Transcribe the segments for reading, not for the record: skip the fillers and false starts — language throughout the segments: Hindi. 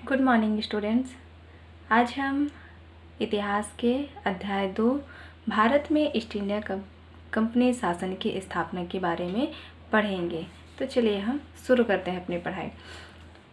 Good morning students. आज हम इतिहास के अध्याय 2 भारत में ईस्ट इंडिया कंपनी शासन की स्थापना के बारे में पढ़ेंगे। तो चलिए हम शुरू करते हैं अपनी पढ़ाई।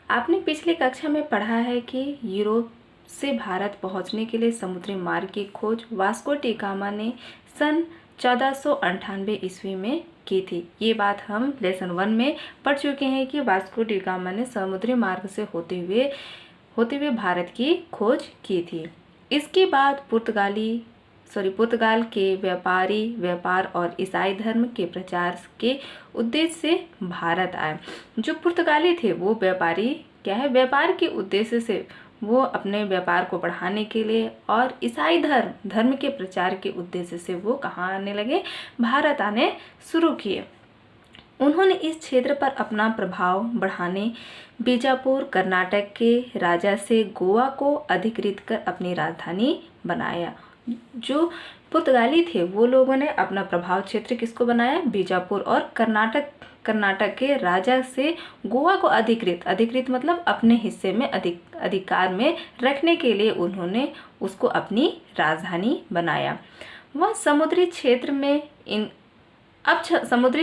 आपने पिछली कक्षा में पढ़ा है कि यूरोप से भारत पहुंचने के लिए समुद्री मार्ग की खोज वास्को डी गामा ने सन 1498 ईस्वी में की थी। ये बात हम लेसन 1 में पढ़ चुके हैं कि वास्को डी गामा ने समुद्री मार्ग से होते हुए भारत की खोज की थी। इसके बाद पुर्तगाल के व्यापार और ईसाई धर्म के प्रचार के उद्देश्य से भारत आए। जो पुर्तगाली थे वो व्यापार के उद्देश्य से वो अपने व्यापार को बढ़ाने के लिए और ईसाई धर्म के प्रचार के उद्देश्य से वो कहाँ आने लगे, भारत आने शुरू किए। उन्होंने इस क्षेत्र पर अपना प्रभाव बढ़ाने बीजापुर कर्नाटक के राजा से गोवा को अधिकृत कर अपनी राजधानी बनाया। जो पुर्तगाली थे वो लोगों ने अपना प्रभाव क्षेत्र किसको बनाया, बीजापुर और कर्नाटक के राजा से गोवा को अधिकृत मतलब अपने हिस्से में अधिकार में रखने के लिए उन्होंने उसको अपनी राजधानी बनाया। वह समुद्री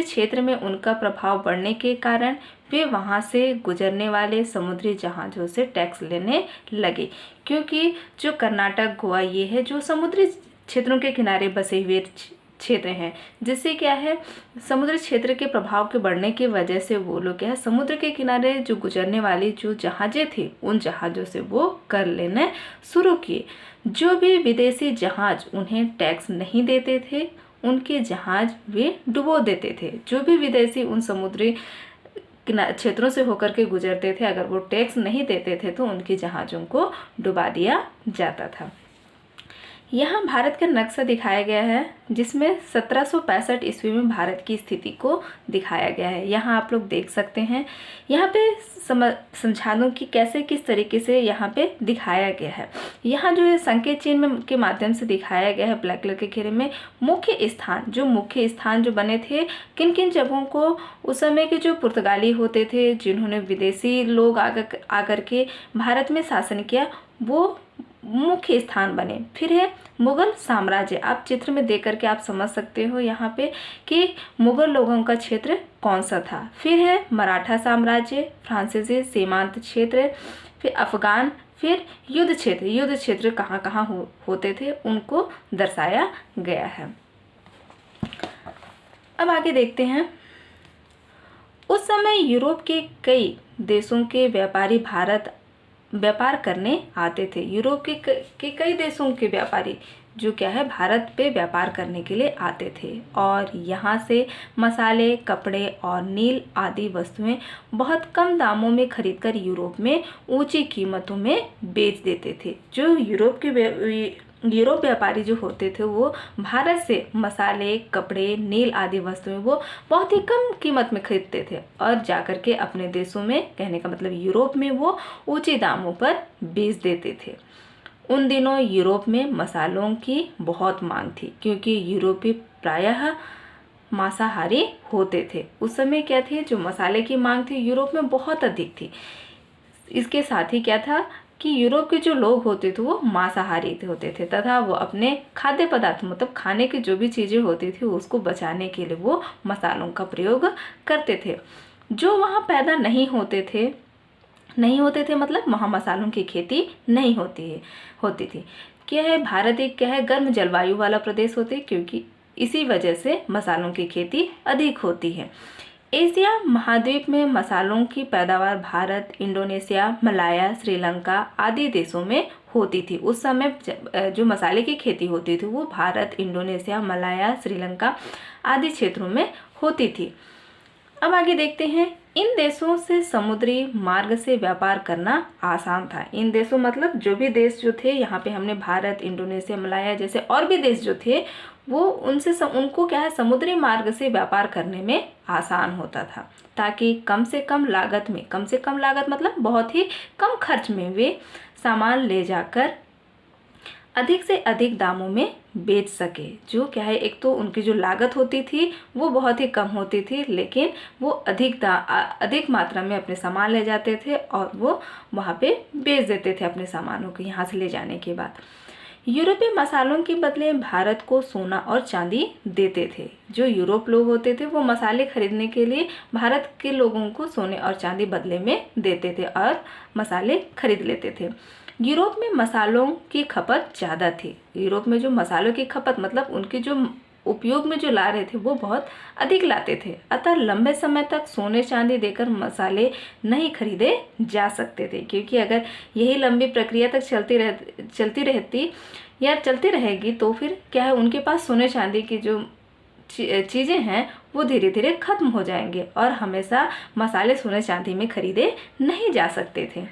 क्षेत्र में उनका प्रभाव बढ़ने के कारण वे वहां से गुजरने वाले समुद्री जहाज़ों से टैक्स लेने लगे, क्योंकि जो कर्नाटक गोवा ये है जो समुद्री क्षेत्रों के किनारे बसे हुए क्षेत्र हैं, जिससे क्या है समुद्री क्षेत्र के प्रभाव के बढ़ने की वजह से वो लोग क्या है समुद्र के किनारे जो गुजरने वाली जो जहाज़ें थे उन जहाज़ों से वो कर लेने शुरू किए। जो भी विदेशी जहाज उन्हें टैक्स नहीं देते थे उनके जहाज वे डुबो देते थे। जो भी विदेशी उन समुद्री क्षेत्रों से होकर के गुजरते थे, अगर वो टैक्स नहीं देते थे तो उनके जहाज़ों को डुबा दिया जाता था। यहाँ भारत का नक्शा दिखाया गया है जिसमें 1765 ईस्वी में भारत की स्थिति को दिखाया गया है। यहाँ आप लोग देख सकते हैं। यहाँ पे समझा दूँ कि कैसे किस तरीके से यहाँ पे दिखाया गया है। यहाँ जो संकेत चिन्ह के माध्यम से दिखाया गया है ब्लैक कलर के घेरे में मुख्य स्थान जो बने थे किन किन जगहों को उस समय के जो पुर्तगाली होते थे जिन्होंने विदेशी लोग आकर के भारत में शासन किया वो मुख्य स्थान बने। फिर है मुगल साम्राज्य। आप चित्र में देख करके आप समझ सकते हो यहाँ पे कि मुगल लोगों का क्षेत्र कौन सा था। फिर है मराठा साम्राज्य, फ्रांसीसी सीमांत क्षेत्र, फिर अफगान, फिर युद्ध क्षेत्र कहाँ कहाँ होते थे उनको दर्शाया गया है। अब आगे देखते हैं। उस समय यूरोप के कई देशों के व्यापारी भारत व्यापार करने आते थे। यूरोप के कई देशों के व्यापारी जो क्या है भारत पे व्यापार करने के लिए आते थे और यहाँ से मसाले, कपड़े और नील आदि वस्तुएं बहुत कम दामों में खरीदकर यूरोप में ऊंची कीमतों में बेच देते थे। जो यूरोप व्यापारी जो होते थे वो भारत से मसाले, कपड़े, नील आदि वस्तुएं वो बहुत ही कम कीमत में खरीदते थे और जाकर के अपने देशों में, कहने का मतलब यूरोप में, वो ऊंचे दामों पर बेच देते थे। उन दिनों यूरोप में मसालों की बहुत मांग थी क्योंकि यूरोपी प्रायः मांसाहारी होते थे। उस समय क्या थी, जो मसाले की मांग थी यूरोप में बहुत अधिक थी। इसके साथ ही क्या था कि यूरोप के जो लोग होते थे वो मांसाहारी होते थे तथा वो अपने खाद्य पदार्थ मतलब खाने की जो भी चीज़ें होती थी उसको बचाने के लिए वो मसालों का प्रयोग करते थे। जो वहाँ पैदा नहीं होते थे मतलब वहाँ मसालों की खेती नहीं होती थी। क्या है, भारत एक क्या है गर्म जलवायु वाला प्रदेश होते क्योंकि इसी वजह से मसालों की खेती अधिक होती है। एशिया महाद्वीप में मसालों की पैदावार भारत, इंडोनेशिया, मलाया, श्रीलंका आदि देशों में होती थी। उस समय जो मसाले की खेती होती थी वो भारत, इंडोनेशिया, मलाया, श्रीलंका आदि क्षेत्रों में होती थी। अब आगे देखते हैं। इन देशों से समुद्री मार्ग से व्यापार करना आसान था। इन देशों मतलब जो भी देश जो थे, यहाँ पे हमने भारत, इंडोनेशिया, मलाया जैसे और भी देश जो थे वो उनको क्या है समुद्री मार्ग से व्यापार करने में आसान होता था ताकि कम से कम लागत मतलब बहुत ही कम खर्च में वे सामान ले जाकर अधिक से अधिक दामों में बेच सके। जो क्या है, एक तो उनकी जो लागत होती थी वो बहुत ही कम होती थी, लेकिन वो अधिक मात्रा में अपने सामान ले जाते थे और वो वहाँ पे बेच देते थे अपने सामानों को यहाँ से ले जाने के बाद। यूरोपीय मसालों के बदले भारत को सोना और चांदी देते थे। जो यूरोप लोग होते थे वो मसाले खरीदने के लिए भारत के लोगों को सोने और चांदी बदले में देते थे और मसाले खरीद लेते थे। यूरोप में मसालों की खपत ज़्यादा थी। यूरोप में जो मसालों की खपत मतलब उनके जो उपयोग में जो ला रहे थे वो बहुत अधिक लाते थे, अतः लंबे समय तक सोने चांदी देकर मसाले नहीं खरीदे जा सकते थे, क्योंकि अगर यही लंबी प्रक्रिया तक चलती रहेगी तो फिर क्या है, उनके पास सोने चांदी की जो चीज़ें हैं वो धीरे धीरे खत्म हो जाएंगे और हमेशा मसाले सोने चांदी में खरीदे नहीं जा सकते थे।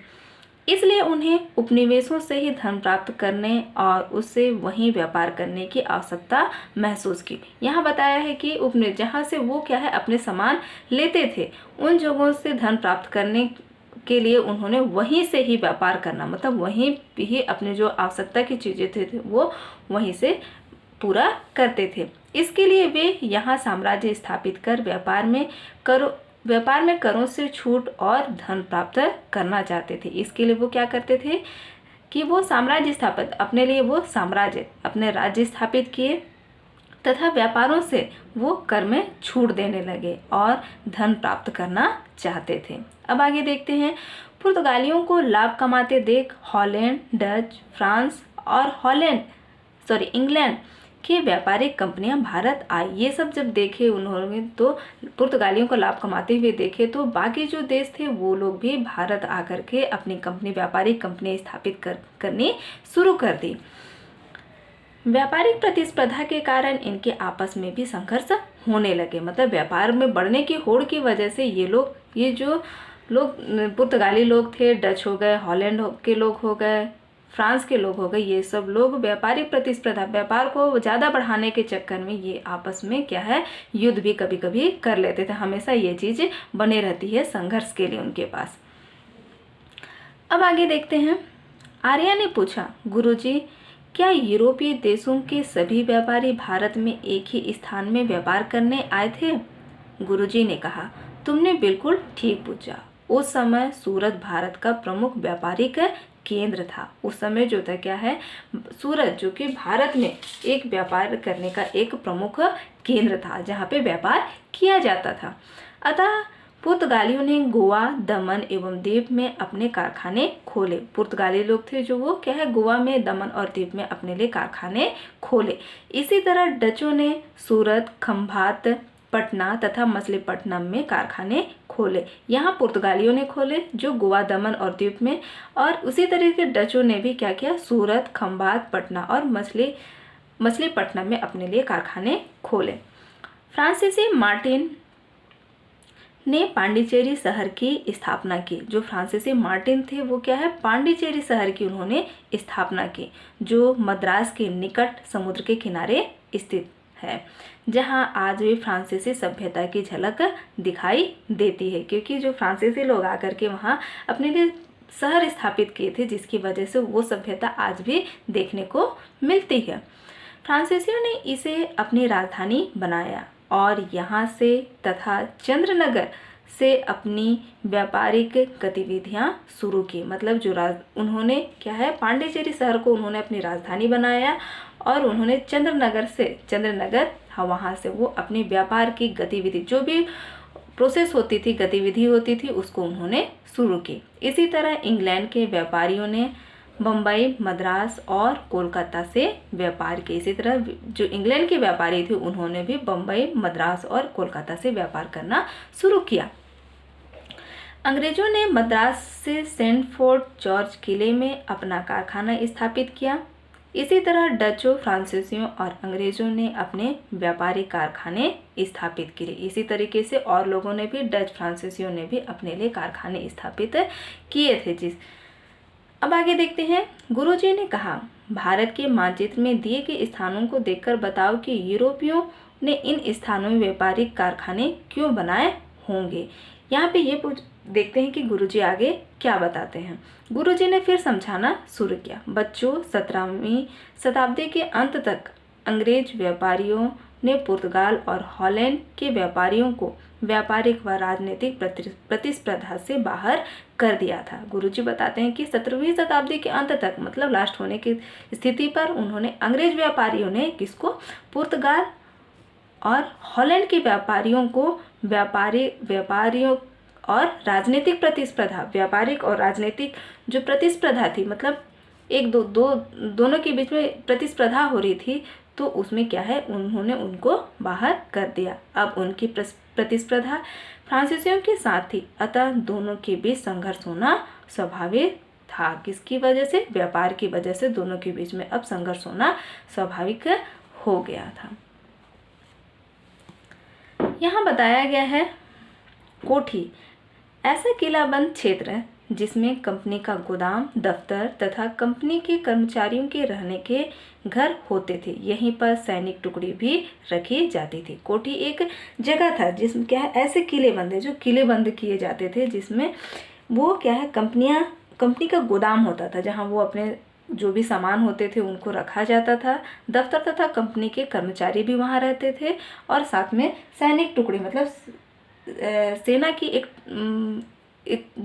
इसलिए उन्हें उपनिवेशों से ही धन प्राप्त करने और उससे वहीं व्यापार करने की आवश्यकता महसूस की। यहाँ बताया है कि उपनिवेश जहाँ से वो क्या है अपने सामान लेते थे, उन जगहों से धन प्राप्त करने के लिए उन्होंने वहीं से ही व्यापार करना, मतलब वहीं ही अपने जो आवश्यकता की चीज़ें थे वो वहीं से पूरा करते थे। इसके लिए वे यहाँ साम्राज्य स्थापित कर व्यापार में करों से छूट और धन प्राप्त करना चाहते थे। इसके लिए वो क्या करते थे कि वो साम्राज्य स्थापित अपने लिए वो साम्राज्य अपने राज्य स्थापित किए तथा व्यापारों से वो कर में छूट देने लगे और धन प्राप्त करना चाहते थे। अब आगे देखते हैं। पुर्तगालियों को लाभ कमाते देख हॉलैंड, डच, फ्रांस और इंग्लैंड की व्यापारिक कंपनियां भारत आई। ये सब जब देखे उन्होंने तो पुर्तगालियों को लाभ कमाते हुए देखे, तो बाकी जो देश थे वो लोग भी भारत आकर के अपनी व्यापारिक कंपनी स्थापित करनी शुरू कर दी। व्यापारिक प्रतिस्पर्धा के कारण इनके आपस में भी संघर्ष होने लगे, मतलब व्यापार में बढ़ने की होड़ की वजह से ये जो लोग पुर्तगाली लोग थे, डच हो गए, हॉलैंड के लोग हो गए, फ्रांस के लोग हो गए, ये सब लोग व्यापारिक प्रतिस्पर्धा व्यापार को ज़्यादा बढ़ाने के चक्कर में ये आपस में क्या है युद्ध भी कभी कभी कर लेते थे। हमेशा ये चीज़ बने रहती है संघर्ष के लिए उनके पास। अब आगे देखते हैं। आर्या ने पूछा, गुरुजी क्या यूरोपीय देशों के सभी व्यापारी भारत में एक ही स्थान में व्यापार करने आए थे? गुरुजी ने कहा, तुमने बिल्कुल ठीक पूछा। उस समय सूरत भारत का प्रमुख व्यापारिक केंद्र था। उस समय जो था क्या है, सूरत जो कि भारत में एक व्यापार करने का एक प्रमुख केंद्र था जहाँ पे व्यापार किया जाता था। अतः पुर्तगालियों ने गोवा, दमन एवं द्वीप में अपने कारखाने खोले। पुर्तगाली लोग थे जो वो क्या है गोवा में, दमन और द्वीप में अपने लिए कारखाने खोले। इसी तरह डचों ने सूरत, खंभात, पटना तथा मछलीपट्टनम में कारखाने खोले। यहाँ पुर्तगालियों ने खोले जो गोवा, दमन और द्वीप में, और उसी तरीके डचों ने भी क्या किया, सूरत, खंभात, पटना और मछलीपट्टनम में अपने लिए कारखाने खोले। फ्रांसीसी मार्टिन ने पांडिचेरी शहर की स्थापना की। जो फ्रांसीसी मार्टिन थे वो क्या है, पांडिचेरी शहर की उन्होंने स्थापना की, जो मद्रास के निकट समुद्र के किनारे स्थित है, जहां आज भी फ्रांसीसी सभ्यता की झलक दिखाई देती है, क्योंकि जो फ्रांसीसी लोग आकर के वहां अपने लिए शहर स्थापित किए थे, जिसकी वजह से वो सभ्यता आज भी देखने को मिलती है। फ्रांसीसियों ने इसे अपनी राजधानी बनाया और यहाँ से तथा चंद्रनगर से अपनी व्यापारिक गतिविधियाँ शुरू की। मतलब उन्होंने क्या है, पांडिचेरी शहर को उन्होंने अपनी राजधानी बनाया और उन्होंने चंद्रनगर वहाँ से वो अपनी व्यापार की गतिविधि, जो भी प्रोसेस होती थी, गतिविधि होती थी, उसको उन्होंने शुरू की। इसी तरह इंग्लैंड के व्यापारियों ने बम्बई, मद्रास और कोलकाता से व्यापार किया। इसी तरह जो इंग्लैंड के व्यापारी थे उन्होंने भी बम्बई, मद्रास और कोलकाता से व्यापार करना शुरू किया। अंग्रेजों ने मद्रास से सेंट फोर्ट जॉर्ज किले में अपना कारखाना स्थापित किया। इसी तरह डचों, फ्रांसीसियों और अंग्रेजों ने अपने व्यापारिक कारखाने स्थापित किए। इसी तरीके से और लोगों ने भी, डच, फ्रांसीसियों ने भी अपने लिए कारखाने स्थापित किए थे। अब आगे देखते हैं। गुरुजी ने कहा, भारत के मानचित्र में दिए गए स्थानों को देखकर बताओ कि यूरोपियों ने इन स्थानों में व्यापारिक कारखाने क्यों बनाए होंगे। यहाँ पे ये देखते हैं कि गुरुजी आगे क्या बताते हैं। गुरुजी ने फिर समझाना शुरू किया। बच्चों, 17वीं शताब्दी के अंत तक अंग्रेज व्यापारियों ने पुर्तगाल और हॉलैंड के व्यापारियों को व्यापारिक व राजनीतिक प्रतिस्पर्धा से बाहर कर दिया था। गुरुजी बताते हैं कि 17वीं शताब्दी के अंत तक, मतलब लास्ट होने की स्थिति पर, उन्होंने अंग्रेज व्यापारियों ने किसको, पुर्तगाल और हॉलैंड के व्यापारियों को व्यापारियों और राजनीतिक प्रतिस्पर्धा, व्यापारिक और राजनीतिक जो प्रतिस्पर्धा थी, मतलब एक दोनों के बीच में प्रतिस्पर्धा हो रही थी, तो उसमें क्या है, उन्होंने उनको बाहर कर दिया। अब उनकी प्रतिस्पर्धा फ्रांसीसियों के साथ थी, अतः दोनों के बीच संघर्ष होना स्वाभाविक था। किसकी वजह से? व्यापार की वजह से दोनों के बीच में अब संघर्ष होना स्वाभाविक हो गया था। यहाँ बताया गया है कोठी, ऐसा किलाबंद क्षेत्र जिसमें कंपनी का गोदाम, दफ्तर तथा कंपनी के कर्मचारियों के रहने के घर होते थे। यहीं पर सैनिक टुकड़ी भी रखी जाती थी। कोठी एक जगह था जिसमें क्या है, ऐसे किले बंद है, जो किले बंद किए जाते थे, जिसमें वो क्या है, कंपनी का गोदाम होता था, जहाँ वो अपने जो भी सामान होते थे उनको रखा जाता था। दफ्तर तथा कंपनी के कर्मचारी भी वहाँ रहते थे, और साथ में सैनिक टुकड़ी, मतलब सेना की एक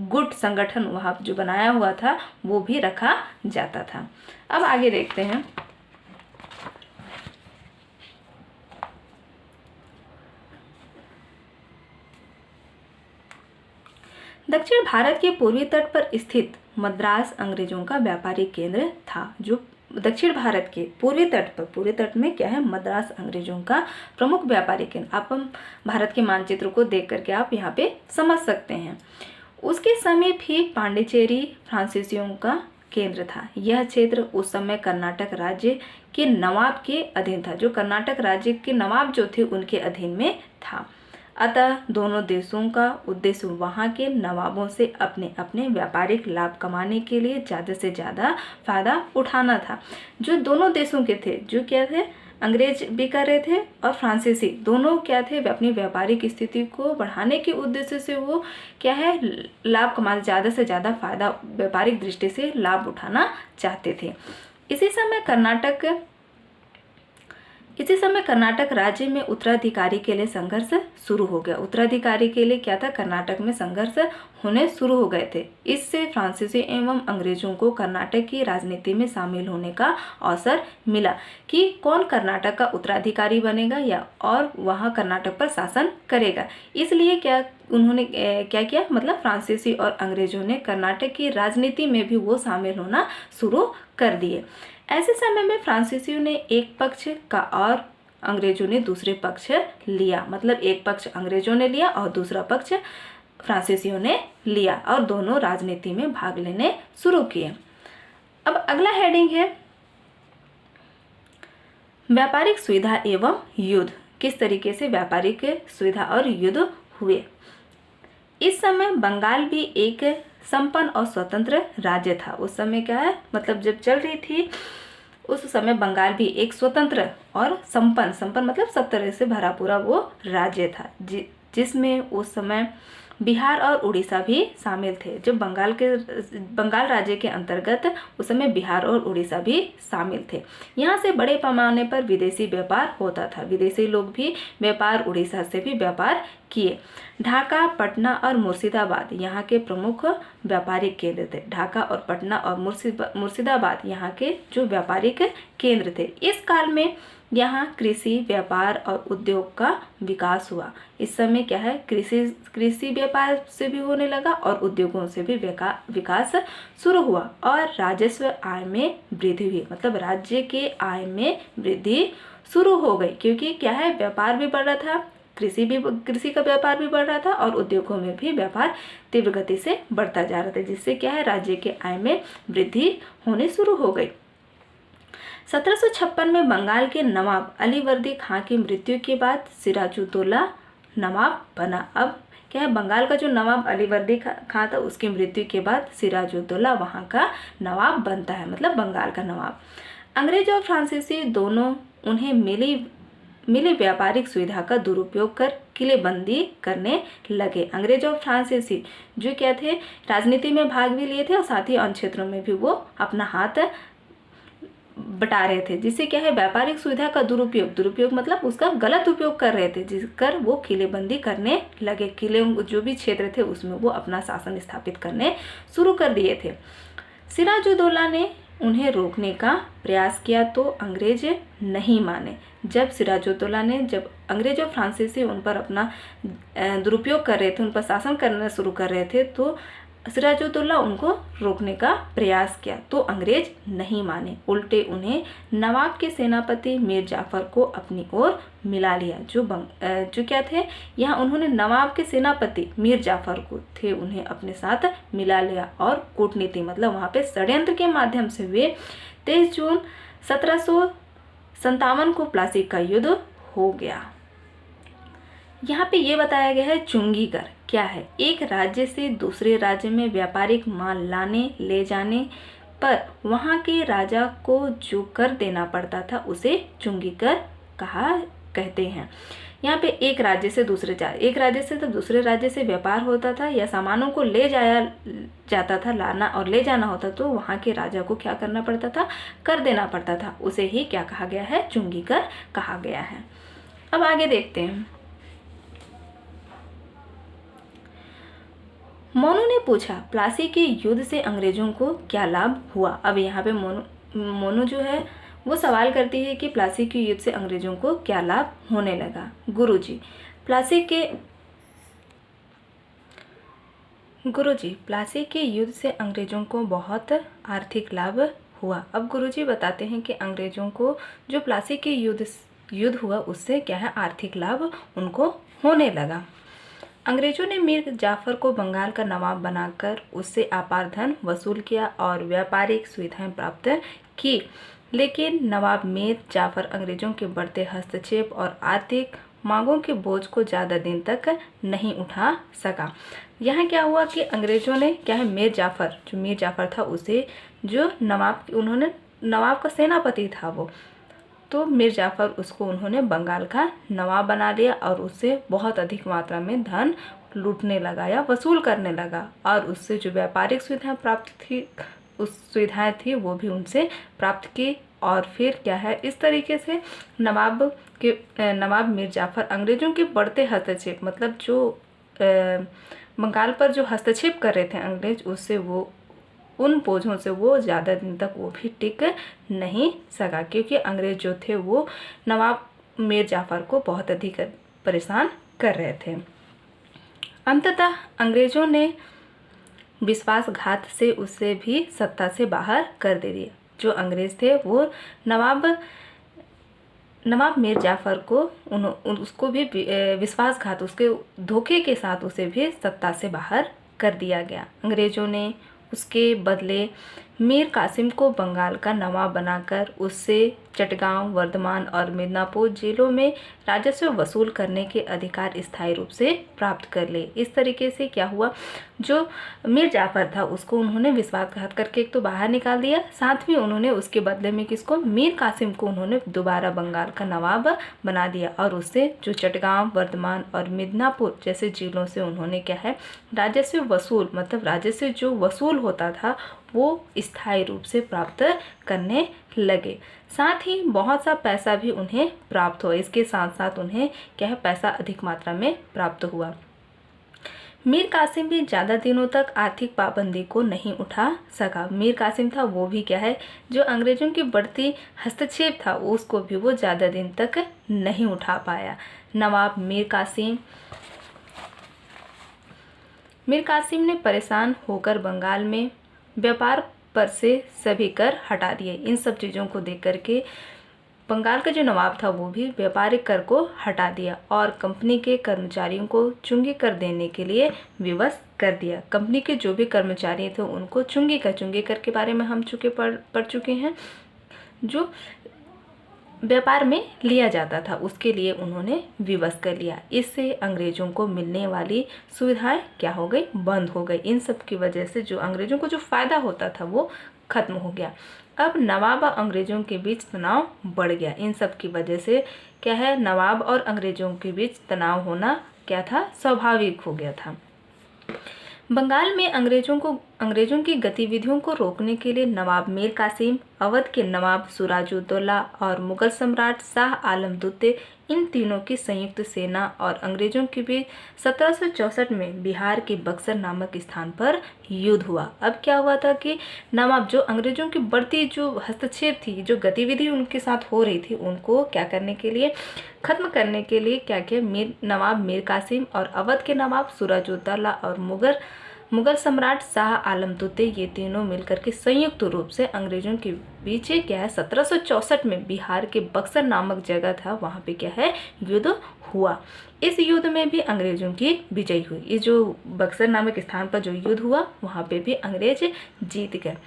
गुट संगठन वहाँ जो बनाया हुआ था, वो भी रखा जाता था। अब आगे देखते हैं। दक्षिण भारत के पूर्वी तट पर स्थित मद्रास अंग्रेजों का व्यापारिक केंद्र था। जो दक्षिण भारत के पूर्वी तट पर, पूर्वी तट में क्या है, मद्रास अंग्रेजों का प्रमुख व्यापारिक केंद्र। आप हम भारत के मानचित्र को देख करके आप यहाँ पे समझ सकते हैं। उसके समीप ही पांडिचेरी फ्रांसीसियों का केंद्र था। यह क्षेत्र उस समय कर्नाटक राज्य के नवाब के अधीन था। जो कर्नाटक राज्य के नवाब जो थे, उनके अधीन में था। अतः दोनों देशों का उद्देश्य वहाँ के नवाबों से अपने अपने व्यापारिक लाभ कमाने के लिए ज़्यादा से ज़्यादा फायदा उठाना था। जो दोनों देशों के थे, जो क्या थे, अंग्रेज भी कर रहे थे और फ्रांसीसी, दोनों क्या थे, अपनी व्यापारिक स्थिति को बढ़ाने के उद्देश्य से वो क्या है, लाभ कमाना, ज़्यादा से ज़्यादा फायदा व्यापारिक दृष्टि से लाभ उठाना चाहते थे। इसी समय कर्नाटक राज्य में उत्तराधिकारी के लिए संघर्ष शुरू हो गया। उत्तराधिकारी के लिए क्या था, कर्नाटक में संघर्ष होने शुरू हो गए थे। इससे फ्रांसीसी एवं अंग्रेजों को कर्नाटक की राजनीति में शामिल होने का अवसर मिला कि कौन कर्नाटक का उत्तराधिकारी बनेगा या और वहाँ कर्नाटक पर शासन करेगा। इसलिए क्या उन्होंने क्या किया, मतलब फ्रांसीसी और अंग्रेजों ने कर्नाटक की राजनीति में भी वो शामिल होना शुरू कर दिए। ऐसे समय में फ्रांसीसियों ने एक पक्ष का और अंग्रेजों ने दूसरे पक्ष लिया। मतलब एक पक्ष अंग्रेजों ने लिया और दूसरा पक्ष फ्रांसीसियों ने लिया, और दोनों राजनीति में भाग लेने शुरू किए। अब अगला हेडिंग है व्यापारिक सुविधा एवं युद्ध। किस तरीके से व्यापारिक सुविधा और युद्ध हुए। इस समय बंगाल भी एक संपन्न और स्वतंत्र राज्य था। उस समय क्या है, मतलब जब चल रही थी उस समय बंगाल भी एक स्वतंत्र और संपन्न मतलब सब तरह से भरा पूरा वो राज्य था, जिसमें उस समय बिहार और उड़ीसा भी शामिल थे। जब बंगाल राज्य के अंतर्गत उस समय बिहार और उड़ीसा भी शामिल थे। यहाँ से बड़े पैमाने पर विदेशी व्यापार होता था। विदेशी लोग भी व्यापार, उड़ीसा से भी व्यापार किए। ढाका, पटना और मुर्शिदाबाद यहाँ के प्रमुख व्यापारिक केंद्र थे। ढाका और पटना और मुर्शिदाबाद यहाँ के जो व्यापारिक केंद्र थे। इस काल में यहाँ कृषि, व्यापार और उद्योग का विकास हुआ। इस समय क्या है, कृषि व्यापार से भी होने लगा और उद्योगों से भी विकास शुरू हुआ, और राजस्व आय में वृद्धि हुई। मतलब राज्य के आय में वृद्धि शुरू हो गई, क्योंकि क्या है, व्यापार भी बढ़ रहा था, कृषि का व्यापार भी बढ़ रहा था और उद्योगों में भी व्यापार तीव्र गति से बढ़ता जा रहा था, जिससे क्या है, राज्य के आय में वृद्धि होने शुरू हो गई। 1756 में बंगाल के नवाब अलीवर्दी खां की मृत्यु के बाद सिराजुद्दौला नवाब बना। अब क्या है, बंगाल का जो नवाब अलीवर्दी खां था, उसकी मृत्यु के बाद सिराजुद्दौला वहाँ का नवाब बनता है, मतलब बंगाल का नवाब। अंग्रेज और फ्रांसीसी दोनों उन्हें मिले व्यापारिक सुविधा का दुरुपयोग कर किलेबंदी करने लगे। अंग्रेज और फ्रांसीसी जो क्या थे, राजनीति में भाग भी लिए थे और साथ ही अन्य क्षेत्रों में भी वो अपना हाथ बटा रहे थे, जिससे क्या है व्यापारिक सुविधा का दुरुपयोग मतलब उसका गलत उपयोग कर रहे थे, जिसकर वो किलेबंदी करने लगे। किले जो भी क्षेत्र थे उसमें वो अपना शासन स्थापित करने शुरू कर दिए थे। सिराजुद्दौला ने उन्हें रोकने का प्रयास किया तो अंग्रेज नहीं माने। जब अंग्रेज और फ्रांसीसी उन पर अपना दुरुपयोग कर रहे थे, उन पर शासन करना शुरू कर रहे थे, तो सिराजुद्दौला उनको रोकने का प्रयास किया तो अंग्रेज नहीं माने। उल्टे उन्हें नवाब के सेनापति मीर जाफर को अपनी ओर मिला लिया। जो क्या थे, यहाँ उन्होंने नवाब के सेनापति मीर जाफर को थे उन्हें अपने साथ मिला लिया और कूटनीति मतलब वहाँ पे षड्यंत्र के माध्यम से वे 23 जून 1757 को प्लासी का युद्ध हो गया। यहाँ पे ये बताया गया है चुंगी कर क्या है। एक राज्य से दूसरे राज्य में व्यापारिक माल लाने ले जाने पर वहाँ के राजा को जो कर देना पड़ता था उसे चुंगी कर कहते हैं। यहाँ पे एक राज्य से दूसरे राज्य से व्यापार होता था या सामानों को ले जाया जाता था, लाना और ले जाना होता तो वहाँ के राजा को क्या करना पड़ता था, कर देना पड़ता था। उसे ही क्या कहा गया है, चुंगी कर कहा गया है। अब आगे देखते हैं। मोनू ने पूछा प्लासी के युद्ध से अंग्रेजों को क्या लाभ हुआ। अब यहाँ पे मोनू जो है वो सवाल करती है कि प्लासी के युद्ध से अंग्रेजों को क्या लाभ होने लगा। गुरुजी प्लासी के युद्ध से अंग्रेजों को बहुत आर्थिक लाभ हुआ। अब गुरुजी बताते हैं कि अंग्रेजों को जो प्लासी के युद्ध हुआ उससे क्या है, आर्थिक लाभ उनको होने लगा। अंग्रेजों ने मीर जाफर को बंगाल का नवाब बनाकर उससे अपार धन वसूल किया और व्यापारिक सुविधाएं प्राप्त की, लेकिन नवाब मीर जाफर अंग्रेजों के बढ़ते हस्तक्षेप और आर्थिक मांगों के बोझ को ज़्यादा दिन तक नहीं उठा सका। यहाँ क्या हुआ कि अंग्रेजों ने क्या है, मीर जाफर था उसे जो नवाब का सेनापति था वो, तो मीर जाफर उसको उन्होंने बंगाल का नवाब बना लिया और उससे बहुत अधिक मात्रा में धन लूटने लगा या वसूल करने लगा और उससे जो व्यापारिक सुविधाएं प्राप्त थी सुविधाएं थी वो भी उनसे प्राप्त की। और फिर क्या है, इस तरीके से नवाब मीर जाफर अंग्रेजों के बढ़ते हस्तक्षेप मतलब जो बंगाल पर जो हस्तक्षेप कर रहे थे अंग्रेज, उससे वो उन बोझों से वो ज़्यादा दिन तक वो भी टिक नहीं सका, क्योंकि अंग्रेज जो थे वो नवाब मीर जाफर को बहुत अधिक परेशान कर रहे थे। अंततः अंग्रेजों ने विश्वासघात से उसे भी सत्ता से बाहर कर दे दिया। जो अंग्रेज थे वो नवाब मीर जाफर को उसको भी विश्वासघात, उसके धोखे के साथ उसे भी सत्ता से बाहर कर दिया गया। अंग्रेजों ने उसके बदले मीर कासिम को बंगाल का नवाब बनाकर उससे चटगांव, वर्धमान और मिदनापुर जेलों में राजस्व वसूल करने के अधिकार स्थायी रूप से प्राप्त कर ले। इस तरीके से क्या हुआ, जो मीर जाफर था उसको उन्होंने विश्वासघात करके एक तो बाहर निकाल दिया, साथ में उन्होंने उसके बदले में किसको, मीर कासिम को उन्होंने दोबारा बंगाल का नवाब बना दिया और उससे जो चटगांव, वर्धमान और मिदनापुर जैसे जिलों से उन्होंने क्या है, राजस्व वसूल मतलब राजस्व जो वसूल होता था वो स्थायी रूप से प्राप्त करने लगे। साथ ही बहुत सा पैसा भी उन्हें प्राप्त हुआ। इसके साथ साथ उन्हें क्या है, पैसा अधिक मात्रा में प्राप्त हुआ। मीर कासिम भी ज़्यादा दिनों तक आर्थिक पाबंदी को नहीं उठा सका। मीर कासिम था वो भी क्या है, जो अंग्रेजों की बढ़ती हस्तक्षेप था उसको भी वो ज़्यादा दिन तक नहीं उठा पाया। नवाब मीर कासिम ने परेशान होकर बंगाल में व्यापार पर से सभी कर हटा दिए। इन सब चीज़ों को देख करके बंगाल का जो नवाब था वो भी व्यापारिक कर को हटा दिया और कंपनी के कर्मचारियों को चुंगी कर देने के लिए विवश कर दिया। कंपनी के जो भी कर्मचारी थे उनको चुंगी कर के बारे में हम पढ़ चुके हैं, जो व्यापार में लिया जाता था उसके लिए उन्होंने विवश कर लिया। इससे अंग्रेजों को मिलने वाली सुविधाएं क्या हो गई, बंद हो गई। इन सब की वजह से जो अंग्रेजों को जो फ़ायदा होता था वो खत्म हो गया। अब नवाब और अंग्रेजों के बीच तनाव बढ़ गया। इन सब की वजह से क्या है, नवाब और अंग्रेजों के बीच तनाव होना क्या था, स्वाभाविक हो गया था। बंगाल में अंग्रेजों की गतिविधियों को रोकने के लिए नवाब मीर कासिम, अवध के नवाब सिराजुद्दौला और मुगल सम्राट शाह आलम द्वितीय, इन तीनों की संयुक्त सेना और अंग्रेजों के बीच 1764 में बिहार के बक्सर नामक स्थान पर युद्ध हुआ। अब क्या हुआ था कि नवाब, जो अंग्रेजों की बढ़ती जो हस्तक्षेप थी, जो गतिविधि उनके साथ हो रही थी, उनको क्या करने के लिए, खत्म करने के लिए क्या किया, नवाब मीर कासिम और अवध के नवाब सिराजुद्दौला और मुगल सम्राट शाह आलम द्वितीय, ये तीनों मिलकर के संयुक्त रूप से अंग्रेजों के बीच क्या है 1764 में बिहार के बक्सर नामक जगह था, वहाँ पे क्या है युद्ध हुआ। इस युद्ध में भी अंग्रेजों की विजय हुई। इस जो बक्सर नामक स्थान पर जो युद्ध हुआ वहाँ पे भी अंग्रेज जीत गए।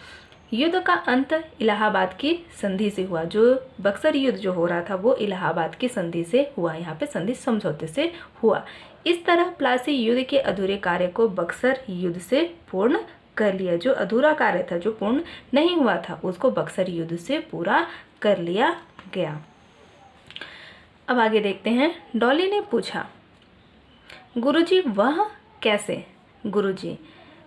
युद्ध का अंत इलाहाबाद की संधि से हुआ। जो बक्सर युद्ध जो हो रहा था वो इलाहाबाद की संधि से हुआ, यहाँ पे संधि समझौते से हुआ। इस तरह प्लासी युद्ध के अधूरे कार्य को बक्सर युद्ध से पूर्ण कर लिया। जो अधूरा कार्य था, जो पूर्ण नहीं हुआ था, उसको बक्सर युद्ध से पूरा कर लिया गया। अब आगे देखते हैं। डॉली ने पूछा, गुरुजी वह कैसे? गुरुजी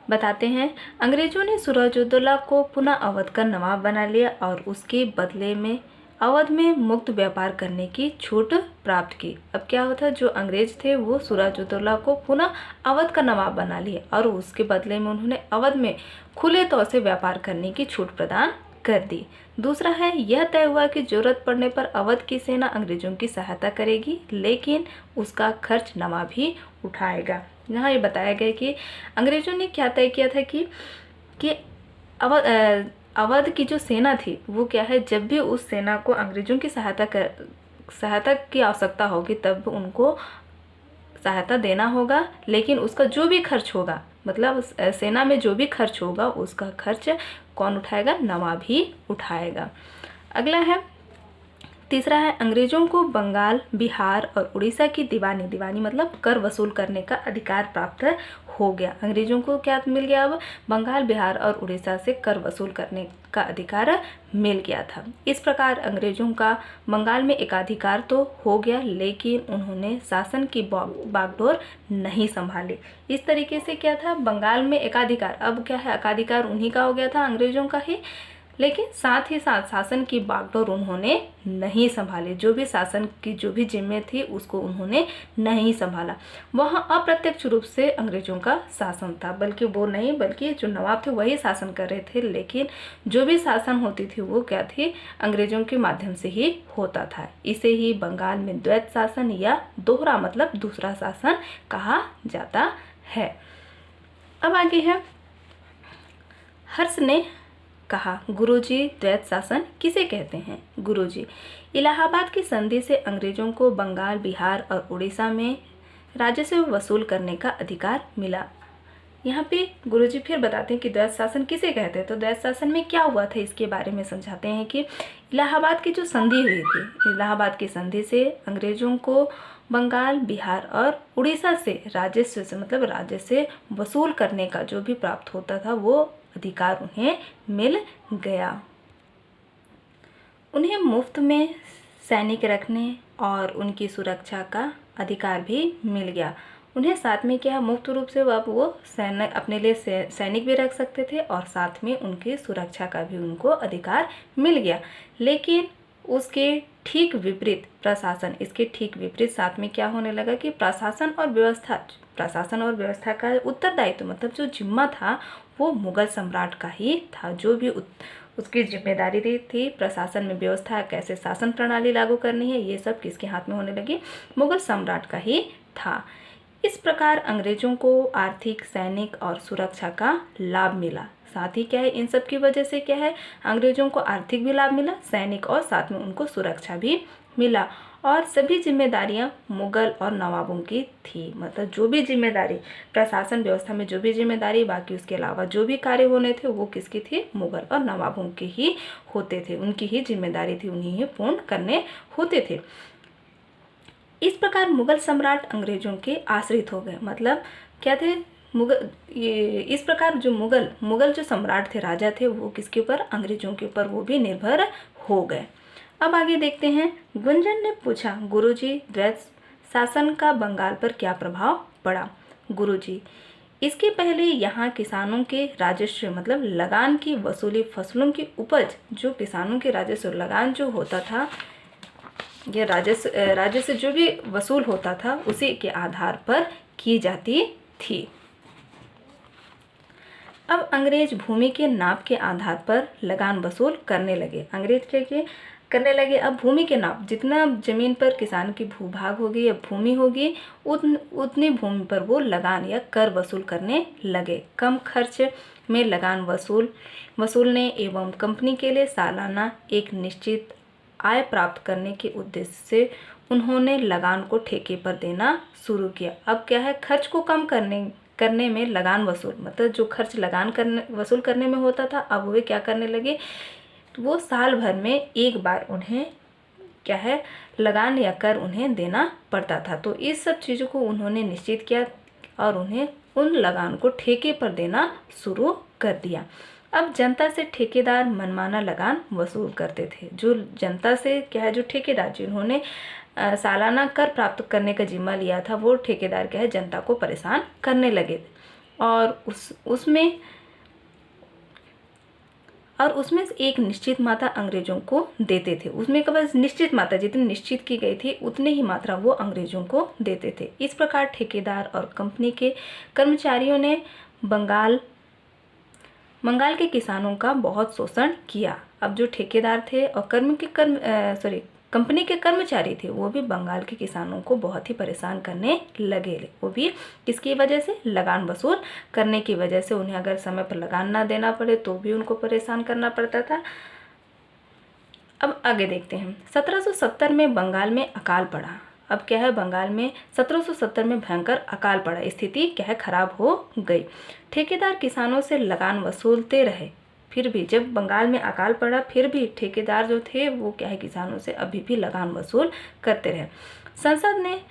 बताते हैं, अंग्रेजों ने सिराजुद्दौला को पुनः अवध का नवाब बना लिया और उसके बदले में अवध में मुक्त व्यापार करने की छूट प्राप्त की। अब क्या होता, जो अंग्रेज थे वो सिराजुद्दौला को पुनः अवध का नवाब बना लिए और उसके बदले में उन्होंने अवध में खुले तौर से व्यापार करने की छूट प्रदान कर दी। दूसरा है, यह तय हुआ कि जरूरत पड़ने पर अवध की सेना अंग्रेजों की सहायता करेगी, लेकिन उसका खर्च नवाब ही उठाएगा। यहाँ ये बताया गया कि अंग्रेजों ने क्या तय किया था कि अवध की जो सेना थी वो क्या है, जब भी उस सेना को अंग्रेजों की सहायता की आवश्यकता होगी तब उनको सहायता देना होगा, लेकिन उसका जो भी खर्च होगा, मतलब सेना में जो भी खर्च होगा उसका खर्च कौन उठाएगा, नवाब ही उठाएगा। अगला है, तीसरा है, अंग्रेजों को बंगाल, बिहार और उड़ीसा की दीवानी मतलब कर वसूल करने का अधिकार प्राप्त हो गया। अंग्रेजों को क्या मिल गया, अब बंगाल, बिहार और उड़ीसा से कर वसूल करने का अधिकार मिल गया था। इस प्रकार अंग्रेजों का बंगाल में एकाधिकार तो हो गया, लेकिन उन्होंने शासन की बागडोर नहीं संभाली। इस तरीके से क्या था, बंगाल में एकाधिकार, अब क्या है, एकाधिकार उन्हीं का हो गया था, अंग्रेजों का ही, लेकिन साथ ही साथ शासन की बागडोर उन्होंने नहीं संभाली। जो भी शासन की जो भी जिम्मे थी उसको उन्होंने नहीं संभाला। वहाँ अप्रत्यक्ष रूप से अंग्रेजों का शासन था, बल्कि जो नवाब थे वही शासन कर रहे थे, लेकिन जो भी शासन होती थी वो क्या थी, अंग्रेजों के माध्यम से ही होता था। इसे ही बंगाल में द्वैत शासन या दोहरा मतलब दूसरा शासन कहा जाता है। अब आगे है, हर्ष ने कहा, गुरुजी द्वैत शासन किसे कहते हैं? गुरुजी, इलाहाबाद की संधि से अंग्रेजों को बंगाल, बिहार और उड़ीसा में राजस्व वसूल करने का अधिकार मिला। यहाँ पे गुरुजी फिर बताते हैं कि द्वैत शासन किसे कहते हैं। तो द्वैत शासन में क्या हुआ था इसके बारे में समझाते हैं कि इलाहाबाद की जो संधि हुई थी, इलाहाबाद की संधि से अंग्रेजों को बंगाल, बिहार और उड़ीसा से राजस्व से मतलब राजस्व वसूल करने का जो भी प्राप्त होता था वो अधिकार उन्हें मिल गया। उन्हें मुफ्त में सैनिक रखने और उनकी सुरक्षा का अधिकार भी मिल गया। उन्हें साथ में क्या, मुफ्त रूप से अब वो सैनिक अपने लिए सैनिक भी रख सकते थे और साथ में उनकी सुरक्षा का भी उनको अधिकार मिल गया। लेकिन उसके ठीक विपरीत प्रशासन, इसके ठीक विपरीत साथ में क्या होने लगा कि प्रशासन और व्यवस्था का उत्तरदायित्व मतलब जो जिम्मा था वो मुगल सम्राट का ही था। जो भी उसकी जिम्मेदारी थी प्रशासन में व्यवस्था, कैसे शासन प्रणाली लागू करनी है, ये सब किसके हाथ में होने लगी, मुगल सम्राट का ही था। इस प्रकार अंग्रेजों को आर्थिक, सैनिक और सुरक्षा का लाभ मिला। साथ ही क्या है, इन सब की वजह से क्या है, अंग्रेजों को आर्थिक भी लाभ मिला, सैनिक और साथ में उनको सुरक्षा भी मिला। और सभी जिम्मेदारियां मुगल और नवाबों की थी। मतलब जो भी जिम्मेदारी प्रशासन व्यवस्था में जो भी जिम्मेदारी, बाकी उसके अलावा जो भी कार्य होने थे वो किसकी थी, मुगल और नवाबों के ही होते थे। उनकी ही जिम्मेदारी थी, उन्हीं ही पूर्ण करने होते थे। इस प्रकार मुगल सम्राट अंग्रेजों के आश्रित हो गए। मतलब क्या थे, इस प्रकार जो मुगल जो सम्राट थे, राजा थे, वो किसके ऊपर, अंग्रेजों के ऊपर वो भी निर्भर हो गए। अब आगे देखते हैं। गुंजन ने पूछा, गुरुजी, द्वैत शासन का बंगाल पर क्या प्रभाव पड़ा? गुरुजी, इसके पहले यहाँ किसानों के राजस्व मतलब लगान की वसूली, फसलों की उपज, जो किसानों के राजस्व लगान जो होता था, ये राजस्व जो भी वसूल होता था उसी के आधार पर की जाती थी। अब अंग्रेज भूमि के नाप के आधार पर लगान वसूल करने लगे। अंग्रेज क्या करने लगे? अब भूमि के नाप, जितना जमीन पर किसान की भूभाग होगी या भूमि होगी, उतनी भूमि पर वो लगान या कर वसूल करने लगे। कम खर्च में लगान वसूलने एवं कंपनी के लिए सालाना एक निश्चित आय प्राप्त करने के उद्देश्य से उन्होंने लगान को ठेके पर देना शुरू किया। अब क्या है, खर्च को कम करने में लगान वसूल, मतलब जो खर्च लगान वसूल करने में होता था, अब वे क्या करने लगे, वो साल भर में एक बार उन्हें क्या है, लगान या कर उन्हें देना पड़ता था। तो इस सब चीज़ों को उन्होंने निश्चित किया और उन्हें उन लगान को ठेके पर देना शुरू कर दिया। अब जनता से ठेकेदार मनमाना लगान वसूल करते थे। जो जनता से क्या है, जो ठेकेदार जिन्होंने सालाना कर प्राप्त करने का जिम्मा लिया था, वो ठेकेदार क्या है, जनता को परेशान करने लगे और उसमें से एक निश्चित मात्रा अंग्रेजों को देते थे। उसमें केवल निश्चित मात्रा, जितनी निश्चित की गई थी उतने ही मात्रा वो अंग्रेजों को देते थे। इस प्रकार ठेकेदार और कंपनी के कर्मचारियों ने बंगाल के किसानों का बहुत शोषण किया। अब जो ठेकेदार थे और कंपनी के कर्मचारी थे, वो भी बंगाल के किसानों को बहुत ही परेशान करने लगे। वो भी किसकी वजह से? लगान वसूल करने की वजह से। उन्हें अगर समय पर लगान ना देना पड़े तो भी उनको परेशान करना पड़ता था। अब आगे देखते हैं। 1770 में बंगाल में अकाल पड़ा। अब क्या है, बंगाल में 1770 में भयंकर अकाल पड़ा, स्थिति क्या है, खराब हो गई। ठेकेदार किसानों से लगान वसूलते रहे, फिर भी जब बंगाल में अकाल पड़ा फिर भी ठेकेदार जो थे वो क्या है, किसानों से अभी भी लगान वसूल करते रहे। संसद ने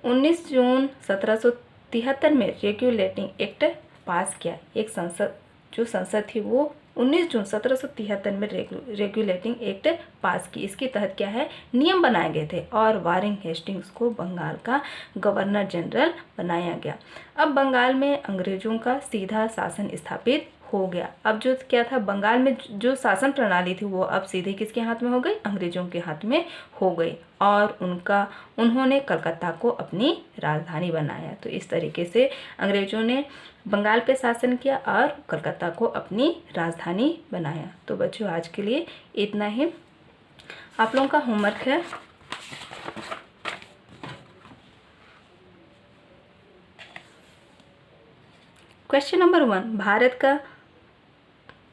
19 जून 1773 में रेगुलेटिंग एक्ट पास किया। एक संसद थी वो 19 जून 1773 में रेगुलेटिंग एक्ट पास की। इसके तहत क्या है, नियम बनाए गए थे और वारिंग हेस्टिंग्स को बंगाल का गवर्नर जनरल बनाया गया। अब बंगाल में अंग्रेजों का सीधा शासन स्थापित हो गया। अब जो क्या था, बंगाल में जो शासन प्रणाली थी वो अब सीधे किसके हाथ में हो गई? अंग्रेजों के हाथ में हो गई और उन्होंने कलकत्ता को अपनी राजधानी बनाया। तो इस तरीके से अंग्रेजों ने बंगाल पे शासन किया और कलकत्ता को अपनी राजधानी बनाया। तो बच्चों आज के लिए इतना ही। आप लोगों का होमवर्क है क्वेश्चन नंबर 1, भारत का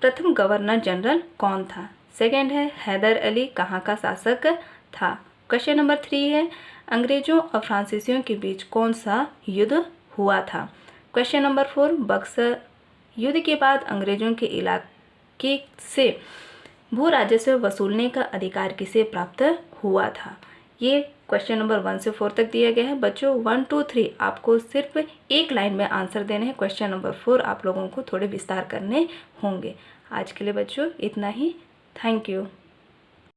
प्रथम गवर्नर जनरल कौन था? सेकंड है, हैदर अली कहाँ का शासक था? क्वेश्चन नंबर 3 है, अंग्रेजों और फ्रांसीसियों के बीच कौन सा युद्ध हुआ था? क्वेश्चन नंबर 4, बक्सर युद्ध के बाद अंग्रेजों के इलाके से भू राजस्व वसूलने का अधिकार किसे प्राप्त हुआ था? ये क्वेश्चन नंबर 1 से 4 तक दिया गया है। बच्चों 1, 2, 3 आपको सिर्फ एक लाइन में आंसर देने हैं। क्वेश्चन नंबर 4 आप लोगों को थोड़े विस्तार करने होंगे। आज के लिए बच्चों इतना ही। Thank you.